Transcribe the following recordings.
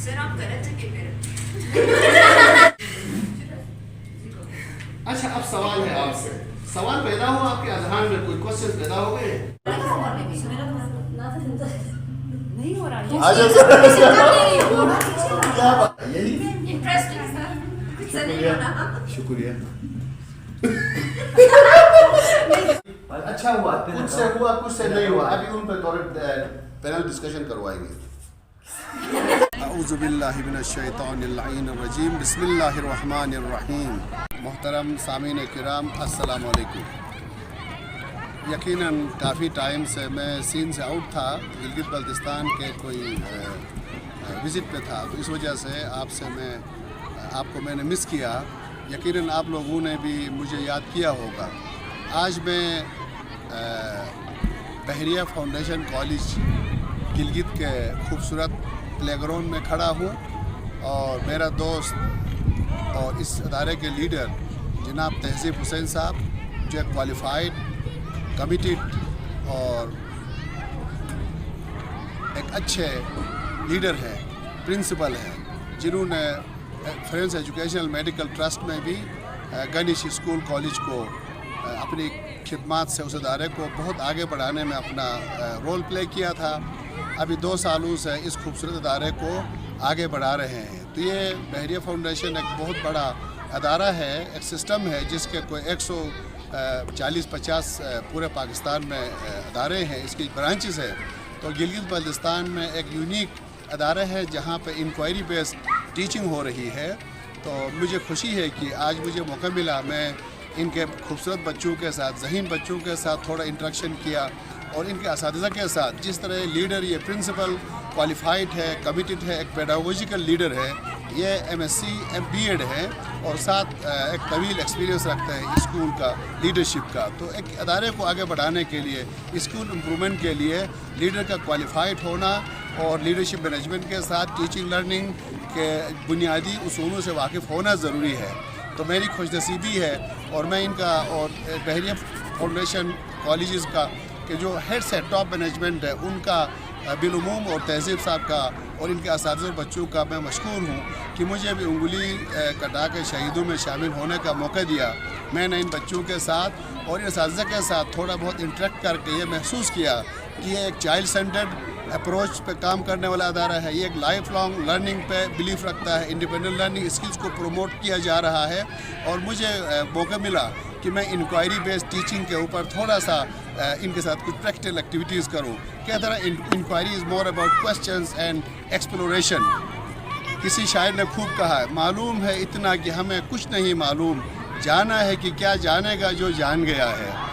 Sir आप गलत जगह पे अच्छा, अब सवाल है आपसे। सवाल पैदा हुआ आपके अजहान में, कोई क्वेश्चन पैदा हो गए? नहीं हो रहा क्या बात है? यही इंटरेस्टिंग सर, कुछ नहीं हो रहा। शुक्रिया। अच्छा हुआ, कुछ से हुआ कुछ से नहीं हुआ। अभी उन पर पैनल डिस्कशन करवाएंगे। अऊज़ुबिल्लाहि मिनश्शैतानिर्रजीम, बिस्मिल्लाहिर्रहमानिर्रहीम। मोहतरम सामीन किराम, अस्सलाम वालेकुम। यकीनन काफ़ी टाइम से मैं सीन से आउट था, गिलगित बल्तिस्तान के कोई विज़िट पे था, तो इस वजह से आपको मैंने मिस किया। यकीनन आप लोगों ने भी मुझे याद किया होगा। आज मैं बहरिया फाउंडेशन कॉलेज गिलगित के खूबसूरत प्लेग्राउंड में खड़ा हूँ और मेरा दोस्त और इस अदारे के लीडर जनाब तहज़ीब हुसैन साहब, जो एक क्वालिफाइड, कमिटेड और एक अच्छे लीडर हैं, प्रिंसिपल हैं, जिन्होंने फ्रेंड्स एजुकेशनल मेडिकल ट्रस्ट में भी गनिश स्कूल कॉलेज को अपनी खिदमात से उस अदारे को बहुत आगे बढ़ाने में अपना रोल प्ले किया था। अभी 2 सालों से इस खूबसूरत अदारे को आगे बढ़ा रहे हैं। तो ये बहरिया फाउंडेशन एक बहुत बड़ा अदारा है, एक सिस्टम है जिसके कोई 140-50 पूरे पाकिस्तान में अदारे हैं, इसकी ब्रांचेस है। तो गिलगित बल्तिस्तान में एक यूनिक अदारा है जहाँ पे इंक्वायरी बेस्ड टीचिंग हो रही है। तो मुझे खुशी है कि आज मुझे मौका मिला, मैं इनके खूबसूरत बच्चों के साथ, ज़हीन बच्चों के साथ थोड़ा इंटरेक्शन किया और इनके असातिज़ा के साथ। जिस तरह लीडर ये प्रिंसिपल क्वालिफाइड है, कमिटेड है, एक पेडागोजिकल लीडर है, ये MSc B.Ed है और साथ एक तवील एक्सपीरियंस रखता है स्कूल का लीडरशिप का। तो एक अदारे को आगे बढ़ाने के लिए, स्कूल इम्प्रूवमेंट के लिए लीडर का क्वालिफाइड होना और लीडरशिप मैनेजमेंट के साथ टीचिंग लर्निंग के बुनियादी उसूलों से वाकिफ़ होना ज़रूरी है। तो मेरी खुशनसीबी है और मैं इनका और बहरिया फाउंडेशन कॉलेजेस का कि जो हेड से टॉप मैनेजमेंट है उनका बिलुमूम और तहज़ीब साहब का और इनके असातिज़ा और बच्चों का मैं मशकूर हूँ कि मुझे भी उंगली कटा के शहीदों में शामिल होने का मौका दिया। मैंने इन बच्चों के साथ और इन असातिज़ा के साथ थोड़ा बहुत इंटरेक्ट करके ये महसूस किया कि ये एक चाइल्ड सेंटर्ड अप्रोच पे काम करने वाला अदारा है। ये एक लाइफ लॉन्ग लर्निंग पे बिलीफ रखता है, इंडिपेंडेंट लर्निंग स्किल्स को प्रमोट किया जा रहा है। और मुझे मौका मिला कि मैं इंक्वायरी बेस्ड टीचिंग के ऊपर थोड़ा सा इनके साथ कुछ प्रैक्टिकल एक्टिविटीज़ करूँ। क्या तरह inquiry is more about questions and exploration. किसी शायर ने खूब कहा है, मालूम है इतना कि हमें कुछ नहीं मालूम, जाना है कि क्या जानेगा जो जान गया है।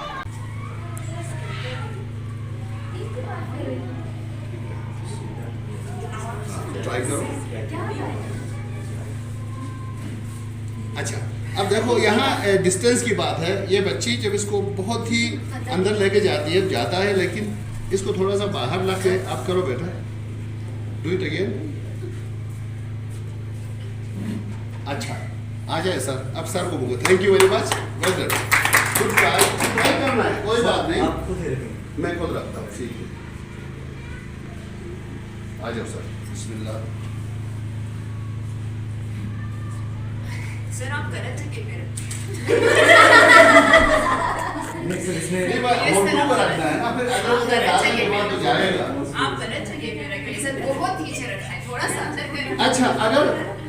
ट्राई करो। अच्छा, अब देखो यहाँ डिस्टेंस की बात है। ये बच्ची जब इसको बहुत ही अंदर लेके जाती है, जाता है, लेकिन इसको थोड़ा सा बाहर ला के आप करो बेटा, डू इट अगेन। अच्छा, आ जाए सर। अब सर को बोलो thank you very much, well done, good try. Try करना है, कोई बात नहीं, मैं खुद रखता हूँ। ठीक है, आ जाओ सर, बिस्मिल्लाह। सर आप गलत जगह पे आप गलत जगह पे रखे सर, बहुत नीचे रखा है, थोड़ा सा अंदर करें। अच्छा, अगर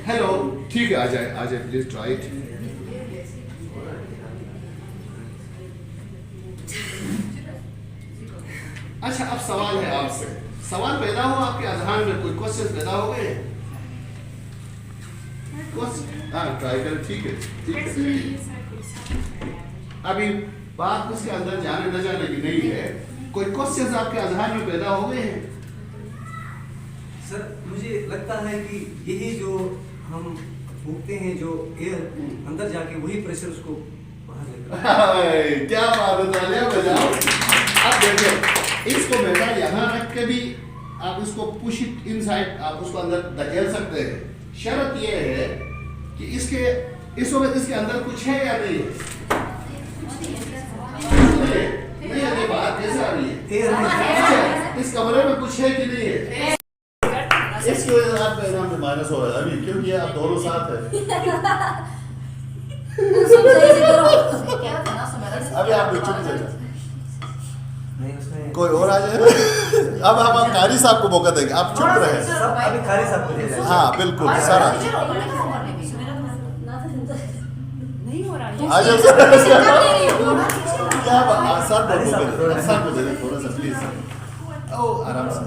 हेलो, ठीक है, आ जाए प्लीज, ट्राई इट। अच्छा, अब सवाल है आपसे। सवाल पैदा हुआ आपके अजहान में, कोई क्वेश्चन पैदा हो गए? ट्राई करें, ठीक है। अभी बात उसके अंदर जाने न जाने की नहीं है, कोई क्वेश्चन आपके अजहान में पैदा हो गए हैं? सर मुझे लगता है कि यही जो हम फूकते हैं, जो एयर अंदर जाके वही प्रेशर उसको बाहर लेकर क्या बात है, तालियां बजाओ। अब देखो, इसको बेटा यहाँ रख के भी आप इसको पुश इट इनसाइड, आप उसको अंदर धकेल सकते हैं। शर्त यह है कि इस वक्त इसके अंदर कुछ है या नहीं है? नहीं, ये बात कैसे आ रही है? इस कमरे में कुछ है कि नहीं है? इसकी वजह से आपका इनाम में माइनस हो रहा है अभी, क्योंकि आप दोनों साथ हैं। अभी आप लोग चुप जाइए, नहीं उसमें कोई और आ जाए। अब हम कारी साहब को मौका देंगे, आप चुप रहे। सब अभी खारी साहब को दे हाँ बिल्कुल सर, नहीं हो रहा आ जाओ सर। क्या बात, सर को दे दे थोड़ा सा प्लीज। ओ आराम से।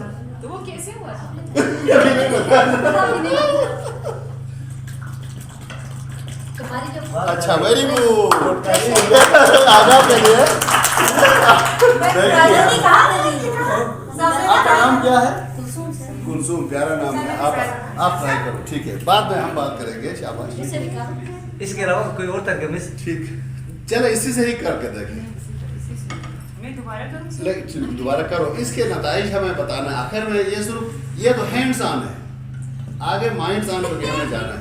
तो वो कैसे हुआ? अच्छा वेरी गुड, आगा के लिए। आपका नाम क्या है? कुलसुम, प्यारा नाम है। आप ट्राई करो, ठीक है, बाद में हम बात करेंगे। शाबाश। इसके अलावा कोई और तरीका मिस ठीक, चलो इसी से ही करके देखें। मैं दोबारा करूँ? दोबारा करो, इसके नताइज हमें बताना है। आखिर में ये सिर्फ ये तो हैंड्स ऑन है, आगे माइंड्स ऑन पे हमें जाना है।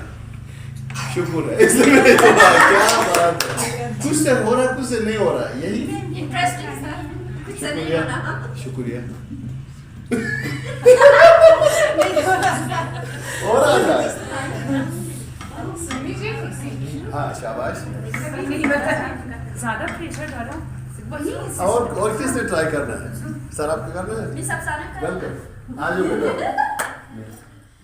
शुक्र है, इसमें क्या बात है, कुछ से हो रहा है कुछ से नहीं हो रहा है, यही। इंटरेस्टिंग सर, शुक्रिया शुक्रिया। हो रहा है, हाँ शाबाश। ज़्यादा प्रेशर डालो वही। और किसने ट्राई करना है? सर आपको करना है? वेलकम, आ जाओ बेटा।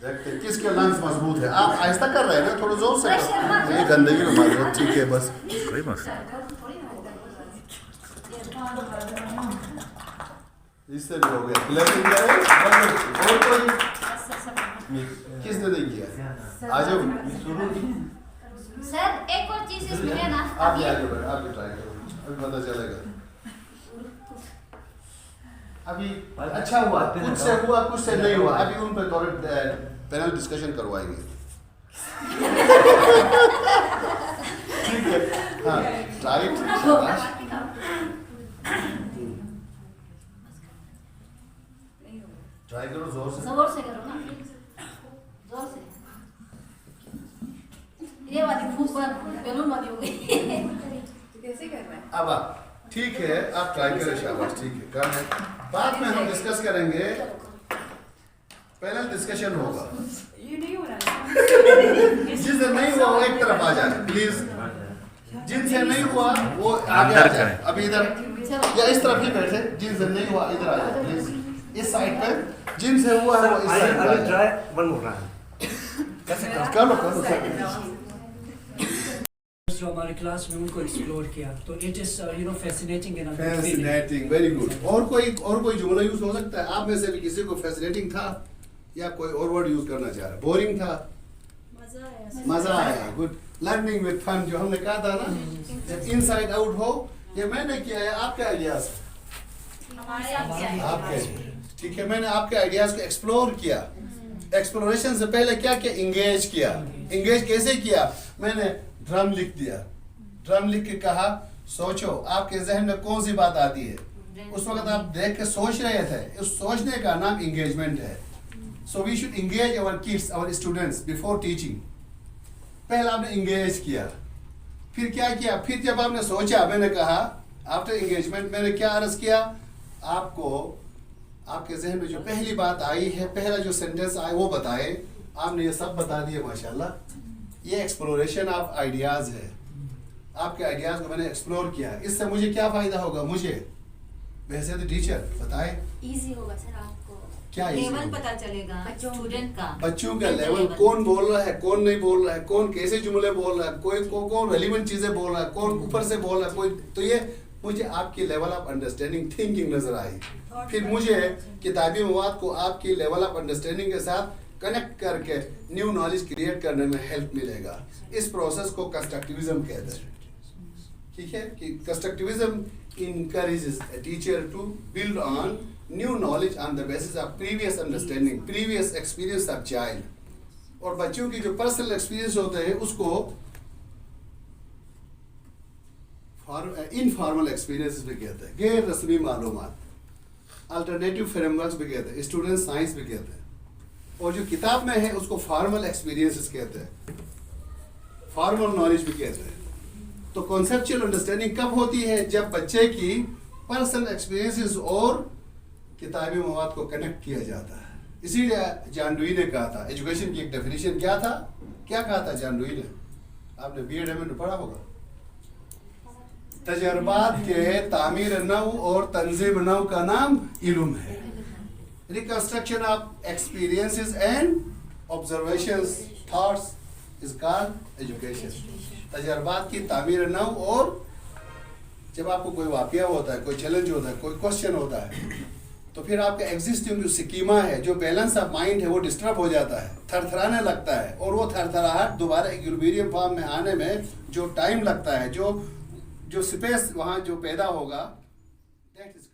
देखते हैं किसके लंग्स मजबूत है। आप आहिस्ता कर रहे हैं ना, थोड़ा जोर से करो। ये गंदगी में मार दो, ठीक है बस। कोई मसला इससे भी हो गया। लेकिन क्या है, और कोई किसने नहीं किया? आ जाओ सर एक और चीज इसमें है ना, आप भी आ जाओ बेटा, आप भी ट्राई करो, अभी पता चलेगा। अभी अच्छा हुआ, कुछ से हुआ कुछ से नहीं हुआ, अभी उन पर थोड़े पैनल डिस्कशन करवाएंगे। ठीक है, हाँ राइट, शाबाश। ट्राई करो जोर से। जोर से करो ना, जोर से। ये वाली फूस बैलून वाली हो गई। कैसे कर रहा है? अब आप ठीक है, आप ट्राई करें, शाबाश, ठीक है, कर है। बाद में हम डिस्कस करेंगे, पैनल डिस्कशन होगा। ये नहीं हो रहा है। जिससे नहीं हुआ वो एक तरफ आ जाए प्लीज, जिनसे नहीं हुआ वो आगे आ जाए। अभी इधर या इस तरफ ही बैठे, जिनसे नहीं हुआ इधर आ जाए प्लीज, इस साइड पे। जिनसे हुआ है वो इस साइड पे आ जाए। Try one more round. कैसे कर लो। जो हमारे क्लास में उनको एक्सप्लोर किया, तो it is fascinating and fascinating, very good. और कोई जुमला यूज हो सकता है आप में से भी किसी को? फैसिनेटिंग था या कोई और वर्ड यूज करना चाह रहा है? बोरिंग था, मजा आया, गुड। लर्निंग विद फन, जो हमने कहा था ना, जब इनसाइड आउट हो, ये मैंने किया है, आपके आइडियाज आपके, ठीक है, मैंने आपके आइडियाज को एक्सप्लोर किया। एक्सप्लोरेशन से पहले क्या किया? इंगेज किया। इंगेज कैसे किया? मैंने ड्रम लिख दिया, ड्रम लिख के कहा सोचो आपके जहन में कौन सी बात आती है। उस वक्त आप देख के सोच रहे थे, उस सोचने का नाम इंगेजमेंट है। So we should engage our kids, our students before teaching. पहले आपने इंगेज किया, फिर क्या किया? फिर जब आपने सोचा, मैंने कहा आफ्टर इंगेजमेंट मैंने क्या अर्ज किया आपको, आपके जहन में जो पहली बात आई है, पहला जो सेंटेंस आया वो बताए। आपने ये सब बता दिए माशाल्लाह। ये एक्सप्लोरेशन ऑफ आइडियाज है। आपके आइडियाज को मैंने एक्सप्लोर किया, इससे मुझे क्या फायदा होगा? मुझे वैसे तो टीचर बताए इजी होगा सर आपको, क्या लेवल पता चलेगा स्टूडेंट का, बच्चों का लेवल, कौन बोल रहा है कौन नहीं बोल रहा है, कौन कैसे जुमले बोल रहा है, कौन रेलिवेंट चीजें बोल रहा है, कौन ऊपर से बोल रहा है कोई। तो ये मुझे आपकी लेवल ऑफ अंडरस्टैंडिंग, थिंकिंग नजर आई। फिर मुझे किताबी मवाद को आपकी लेवल ऑफ अंडरस्टैंडिंग के साथ कनेक्ट करके न्यू नॉलेज क्रिएट करने में हेल्प मिलेगा। इस प्रोसेस को कंस्ट्रक्टिविज्म कहते हैं। ठीक है कि constructivism encourages a teacher to build on new knowledge on the basis of previous understanding, previous experience of child. और बच्चों की जो पर्सनल एक्सपीरियंस होते हैं उसको इनफॉर्मल एक्सपीरियंस भी कहते हैं, गैर रस्मी मालूमात, अल्टरनेटिव फ्रेमवर्क्स भी कहते हैं, स्टूडेंट साइंस भी कहते हैं। और जो किताब में है उसको फॉर्मल एक्सपीरियंसेस कहते हैं, फॉर्मल नॉलेज भी कहते हैं। तो कॉन्सेप्चुअल अंडरस्टैंडिंग कब होती है? जब बच्चे की पर्सनल एक्सपीरियंसेस और किताबी मवाद को कनेक्ट किया जाता है। इसीलिए जॉन डुई ने कहा था, एजुकेशन की एक डेफिनेशन क्या था, क्या कहा था जॉन डुई ने? आपने BEd में पढ़ा होगा, तजर्बात के तामीर नौ और तंजीम नौ का नाम इल्म है। Reconstruction of experiences and observations thoughts is called education. तजर्बात की तामीर नौ, और जब आपको कोई वाकया होता है, कोई चैलेंज होता है, कोई क्वेश्चन होता है, तो फिर आपका एग्जिस्टिंग जो स्कीमा है, जो बैलेंस ऑफ माइंड है, वो डिस्टर्ब हो जाता है, थरथराने लगता है, और वो थरथराहट दोबारा इक्विलिब्रियम फॉर्म में आने में जो टाइम लगता है, जो स्पेस वहाँ जो पैदा होगा, दैट इज